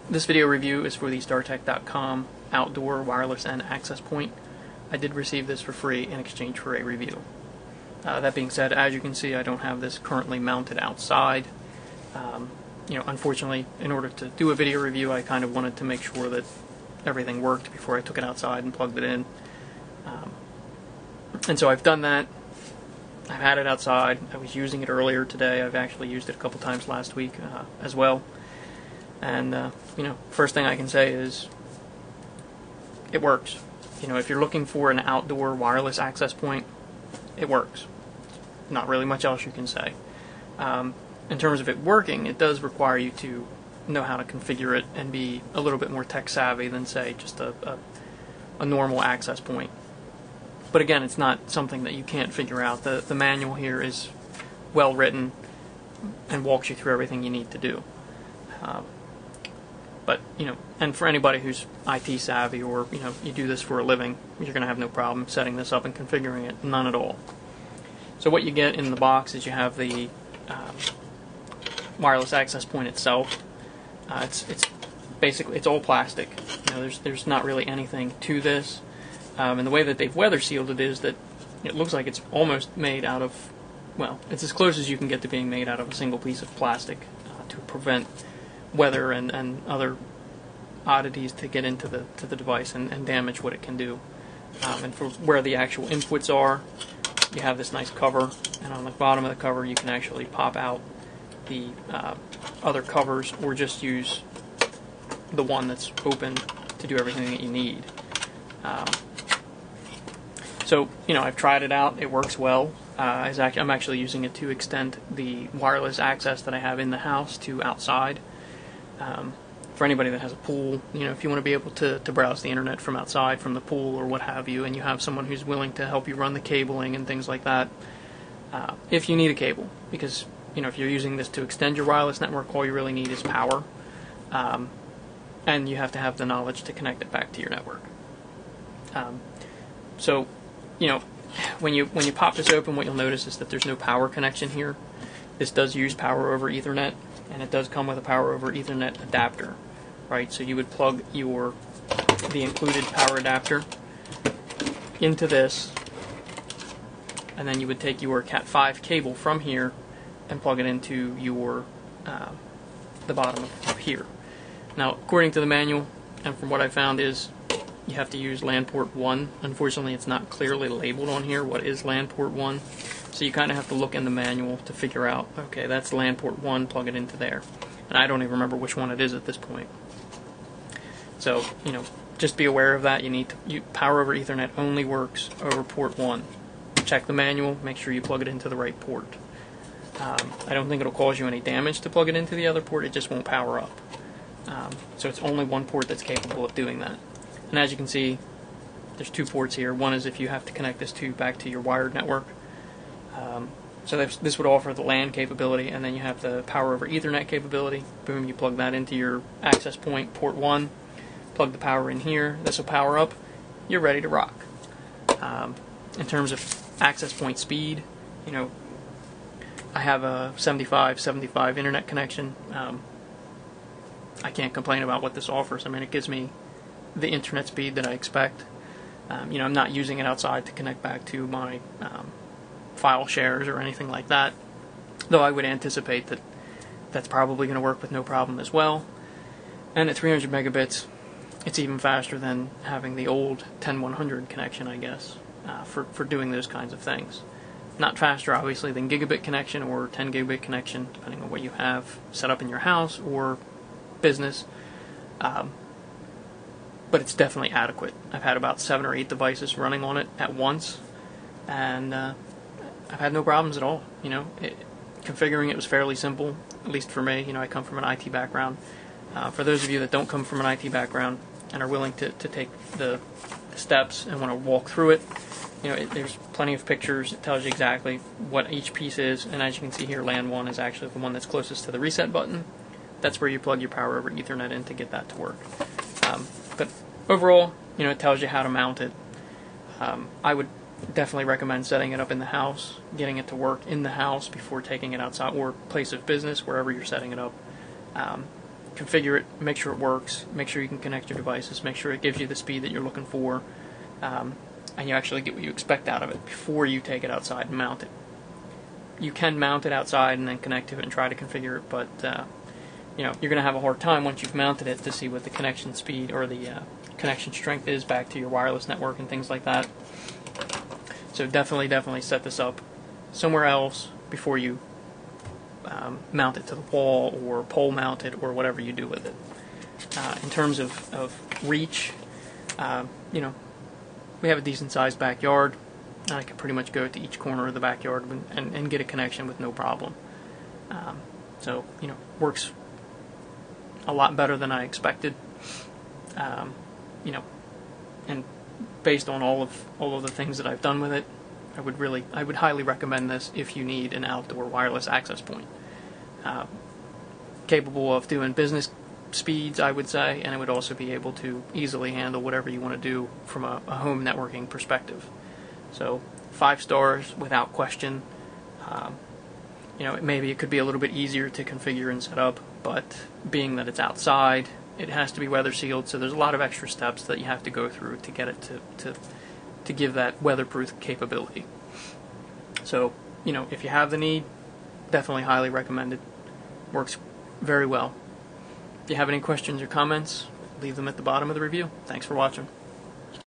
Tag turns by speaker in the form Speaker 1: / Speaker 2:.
Speaker 1: This video review is for the StarTech.com outdoor wireless and access point. I did receive this for free in exchange for a review. That being said, as you can see, I don't have this currently mounted outside. Unfortunately, in order to do a video review, I kind of wanted to make sure that everything worked before I took it outside and plugged it in. And so I've done that. I've had it outside. I was using it earlier today. I've actually used it a couple times last week as well. And, first thing I can say is it works. If you're looking for an outdoor wireless access point, it works. Not really much else you can say. In terms of it working, it does require you to know how to configure it and be a little bit more tech savvy than, say, just a normal access point. But again, it's not something that you can't figure out. The manual here is well written and walks you through everything you need to do. But, and for anybody who's IT savvy or, you do this for a living, you're going to have no problem setting this up and configuring it. None at all. So what you get in the box is you have the wireless access point itself. It's basically, it's all plastic. There's not really anything to this. And the way that they've weather sealed it is that it looks like it's almost made out of, well, it's as close as you can get to being made out of a single piece of plastic to prevent weather and other oddities to get into the device and damage what it can do. And for where the actual inputs are, you have this nice cover, and on the bottom of the cover you can actually pop out the other covers or just use the one that's open to do everything that you need. So, I've tried it out. It works well. I'm actually using it to extend the wireless access that I have in the house to outside. For anybody that has a pool, if you want to be able to browse the internet from outside, from the pool or what have you, and you have someone who's willing to help you run the cabling and things like that, if you need a cable, because, if you're using this to extend your wireless network, all you really need is power, and you have to have the knowledge to connect it back to your network. So, when you pop this open, what you'll notice is that there's no power connection here. This does use power over Ethernet, and it does come with a power over Ethernet adapter, right? So you would plug the included power adapter into this, and then you would take your Cat 5 cable from here and plug it into your the bottom of here. Now, according to the manual, and from what I found, is you have to use LAN port 1. Unfortunately, it's not clearly labeled on here what is LAN port 1. So you kind of have to look in the manual to figure out, okay, that's LAN port 1, plug it into there. And I don't even remember which one it is at this point. So, just be aware of that. Power over Ethernet only works over port 1. Check the manual, make sure you plug it into the right port. I don't think it'll cause you any damage to plug it into the other port, it just won't power up. So it's only one port that's capable of doing that. And as you can see, there's two ports here. One is if you have to connect this back to your wired network. So this would offer the LAN capability, and then you have the power over Ethernet capability. Boom, you plug that into your access point, port 1, plug the power in here, this will power up, you're ready to rock. In terms of access point speed, I have a 75 internet connection. I can't complain about what this offers. I mean, it gives me the internet speed that I expect. I'm not using it outside to connect back to my file shares or anything like that, though I would anticipate that that's probably going to work with no problem as well. And at 300 megabits, it's even faster than having the old 10100 connection, I guess, for doing those kinds of things. Not faster, obviously, than gigabit connection or 10 gigabit connection, depending on what you have set up in your house or business. But it's definitely adequate. I've had about 7 or 8 devices running on it at once, and I've had no problems at all. Configuring it was fairly simple, at least for me. I come from an IT background. For those of you that don't come from an IT background and are willing to take the steps and want to walk through it, there's plenty of pictures. It tells you exactly what each piece is, and as you can see here, LAN 1 is actually the one that's closest to the reset button. That's where you plug your power over Ethernet in to get that to work. But overall, it tells you how to mount it. I would definitely recommend setting it up in the house, getting it to work in the house before taking it outside, or place of business, wherever you're setting it up. configure it, make sure it works, make sure you can connect your devices, make sure it gives you the speed that you're looking for, and you actually get what you expect out of it before you take it outside and mount it. You can mount it outside and then connect to it and try to configure it, but you're going to have a hard time once you've mounted it to see what the connection speed or the connection strength is back to your wireless network and things like that. So definitely set this up somewhere else before you mount it to the wall or pole mount it or whatever you do with it. In terms of reach, we have a decent sized backyard. I can pretty much go to each corner of the backyard and get a connection with no problem. So works a lot better than I expected. And based on all of the things that I've done with it, I would highly recommend this if you need an outdoor wireless access point. Capable of doing business speeds, I would say, and it would also be able to easily handle whatever you want to do from a home networking perspective. So 5 stars without question. Maybe it could be a little bit easier to configure and set up, but being that it's outside, it has to be weather sealed, so there's a lot of extra steps that you have to go through to get it to give that weatherproof capability. So, if you have the need, definitely highly recommend it. Works very well. If you have any questions or comments, leave them at the bottom of the review. Thanks for watching.